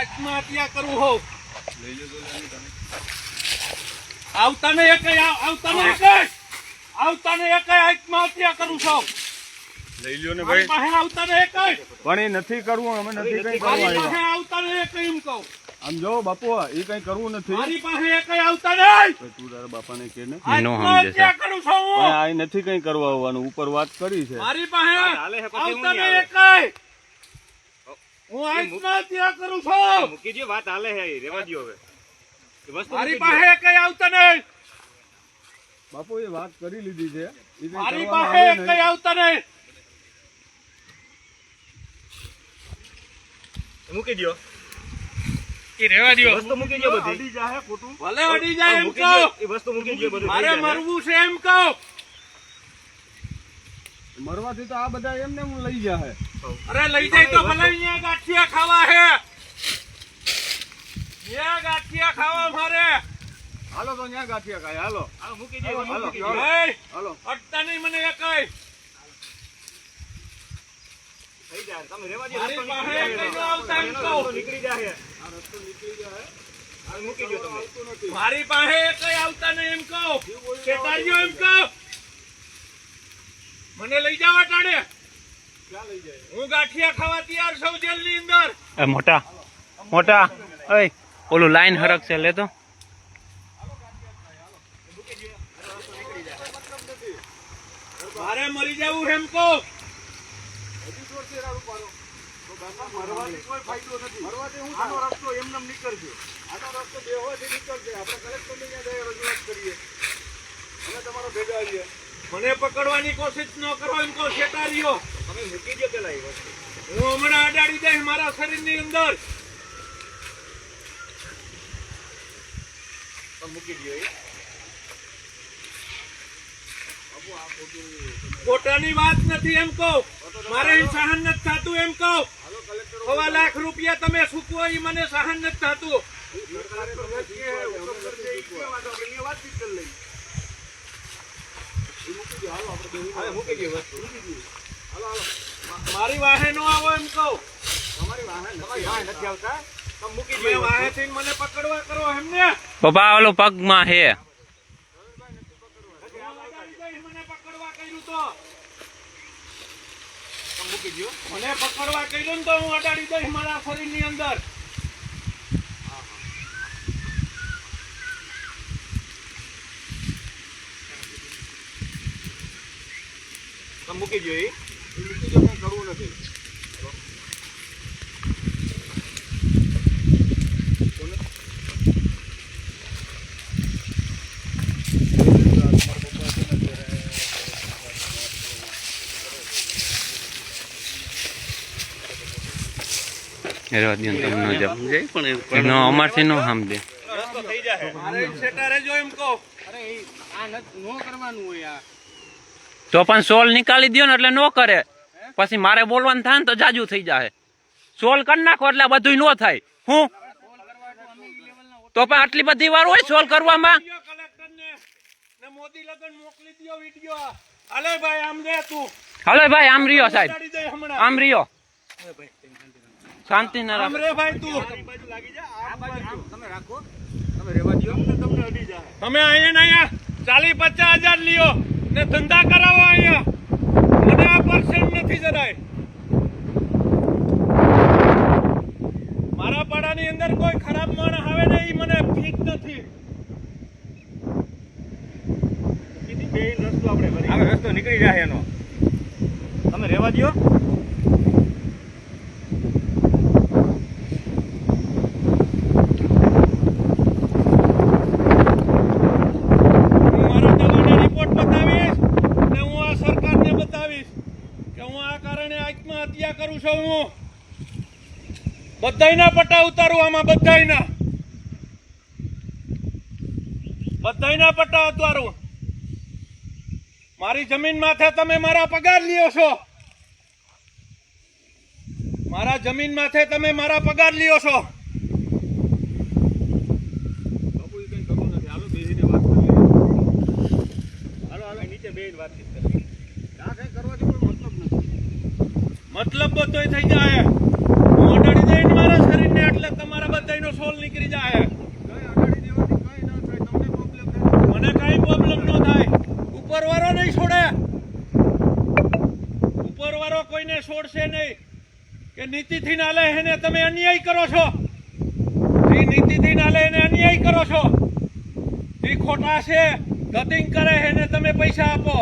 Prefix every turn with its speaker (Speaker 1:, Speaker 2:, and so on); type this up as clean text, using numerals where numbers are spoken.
Speaker 1: આત્મહત્યા કરું હોઉં આવતા ને એક આત્મહત્યા કરું છું
Speaker 2: લઈ લ્યો ને ભાઈ
Speaker 1: પાસે આવતા ને એક
Speaker 2: પણ એ નથી કરવું અમે નથી કઈ
Speaker 1: મારી
Speaker 2: કરવું
Speaker 1: પાસે આવતા ને એક એમ કહું
Speaker 2: આમ જો બાપુ એ કઈ કરવું નથી
Speaker 1: મારી પાસે એક આવતા નહીં
Speaker 2: તું તારા બાપાને કે ને
Speaker 1: આત્મહત્યા કરું છું હું
Speaker 2: આ નથી કઈ કરવા આવવાનું ઉપર વાત કરી છે
Speaker 1: મારી પાસે આવતા ને એક હું આત્મહત્યા કરું છું
Speaker 3: મૂકી દો વાત હાલે હે રેવા દો હવે
Speaker 1: મારી પાસે એક આવતા નહીં
Speaker 2: બાપુ એ વાત કરી લીધી છે
Speaker 1: મારી પાસે એક આવતા નહીં
Speaker 3: મૂકી દો
Speaker 1: એ રેવા દો
Speaker 3: વસ્તુ મૂકી દો બધી
Speaker 2: અડી જાહે ખોટું
Speaker 1: ભલે અડી જાય એમ
Speaker 3: મૂકી
Speaker 1: કહો
Speaker 3: દો એ વસ્તુ મૂકી દો બધું
Speaker 1: મારે મરવું છે એમ કહો
Speaker 2: મરવાથી તો આ બધા એમને હું લઈ જાહે
Speaker 1: અરે લઈ જાય તો ભલે અહીંયા ગાંઠિયા ખાવા હે અહીંયા ગાંઠિયા ખાવા મારે
Speaker 2: હાલો તો ન્યા ગાંઠિયા ખાય હાલો
Speaker 3: મૂકી દો
Speaker 2: હાલો હાલો
Speaker 1: અટતા નહીં મને એકાય
Speaker 3: થઈ જાય તમે રેવા દો
Speaker 1: મારી પાસે કઈ નો આવતા એમ કહો
Speaker 3: નીકળી જાય
Speaker 2: આ રસ્તો નીકળી જાય
Speaker 3: આ મૂકી દો તમે
Speaker 1: મારી પાસે કઈ આવતા નહીં એમ કહો શેતારીઓ એમ કહો મને લઈ જાવ અટાડે
Speaker 2: ક્યાં લઈ જાય
Speaker 1: હું ગાંઠિયા ખાવા તૈયાર છું જેલ ની અંદર
Speaker 4: મોટા મોટા ઓય ઓલું લાઈન હરક છે લે તો
Speaker 1: મારે મરી જવું એમ કહો
Speaker 2: હજી જોરથી રાડું પાડો તો બાપા મરવાથી કોઈ ફાયદો નથી મરવાથી હું આનો રસ્તો એમને નીકળશે આનો રસ્તો બેહોવાથી નીકળશે આપણે કલેક્ટરને ત્યાં જઈ રજૂઆત કરીએ અમે તમારો ભેગા આવીએ
Speaker 1: મને પકડવાની કોશિશ ન કરો એમ કહો શેતારીઓ
Speaker 3: તમે મૂકી દો પેલા એ વસ્તુ
Speaker 1: હું હમણાં અડાડી દઈશ મારા શરીર ની અંદર
Speaker 3: મૂકી દો એ
Speaker 1: ખોટાની વાત નથી એમ કહો મારે સહન નથી થતું એમ કહો ₹1.25 લાખ તમે ચૂકવો એ મને સહન નથી થતું
Speaker 3: મૂકી દો વસ્તુ
Speaker 1: મારી વાહે નો આવો એમ કહો
Speaker 3: તમારી વાહન નથી આવતા તમે મૂકી
Speaker 1: તમે
Speaker 3: દો
Speaker 1: વાહેથી મને પકડવા કરો એમને
Speaker 4: પપ્પા ઓલો પગમાં હે
Speaker 1: મને પકડવા કર્યું તો
Speaker 3: મૂકી દો
Speaker 1: મને પકડવા કર્યું ને તો હું અડાડી દઈશ મારા શરીર ની અંદર
Speaker 3: તમે મૂકી દો એ
Speaker 2: મૂકી દો કંઈ કરવું નથી
Speaker 4: રેવા દો તમને જ પણ અમારથી નો સાંભળે
Speaker 3: રસ્તો થઈ જાય
Speaker 1: મારે શેતારે જો એમ કહો
Speaker 3: અરે આ નો કરવાનું હોય આ
Speaker 4: તો પણ સોલ નીકાળી દો ને એટલે નો કરે પછી મારે બોલવાનું થાય ને તો જાજુ થઈ જાય સોલ કરી નાખો એટલે બધું નો થાય હું તો પણ આટલી બધી વાર હોય સોલ કરવામાં
Speaker 1: કલેક્ટર ને મોદી લગન મોકલી દો વિડિયો હાલે ભાઈ આમ દે તું
Speaker 4: હાલો ભાઈ આમ રહ્યો સાહેબ
Speaker 1: અડાડી દે હમણાં
Speaker 4: આમ રહ્યો શાંતિ ના
Speaker 1: આમ રે ભાઈ તું
Speaker 3: બાજુ લાગી જાય આ બાજુ તમે રાખો તમે રેવા દો તમને અડી જાય
Speaker 1: તમે અહીંયા 40-50 હજાર લ્યો ને ધંધા કરાવો અહીંયા મને આ પર્સન્ટ નથી જરાય મારા પાડાની અંદર કોઈ ખરાબ માણસ આવે ને એ મને ફીટ નથી
Speaker 3: બે રસ્તો આપણે કરી હવે રસ્તો નીકળી જાય એનો તમે રેવા દો
Speaker 1: આત્મહત્યા કરું છું હું બધાયના પટ્ટા ઉતારું આમાં બધાયના પટ્ટા ઉતારું મારી જમીન માથે તમે મારા પગાર લ્યો છો મારા જમીન માથે તમે મારા પગાર લ્યો છો
Speaker 2: બાપુ એ કંઈ કરવું નથી હાલો બેસીને વાત કરીએ
Speaker 3: હાલો નીચે બેન વાતચીત કરી
Speaker 2: આ કંઈ કરવાથી કોઈ મતલબ નથી
Speaker 1: મતલબ બધો થઈ જાય હું અડાડી દઈને મારા શરીરને એટલે તમારે એને છોડશે નહીં કે નીતિથી ના લે એને તમે અન્યાય કરો છો. એ નીતિથી ના લે એને અન્યાય કરો છો. એ ખોટા છે, ગતિંગ કરે એને તમે પૈસા આપો.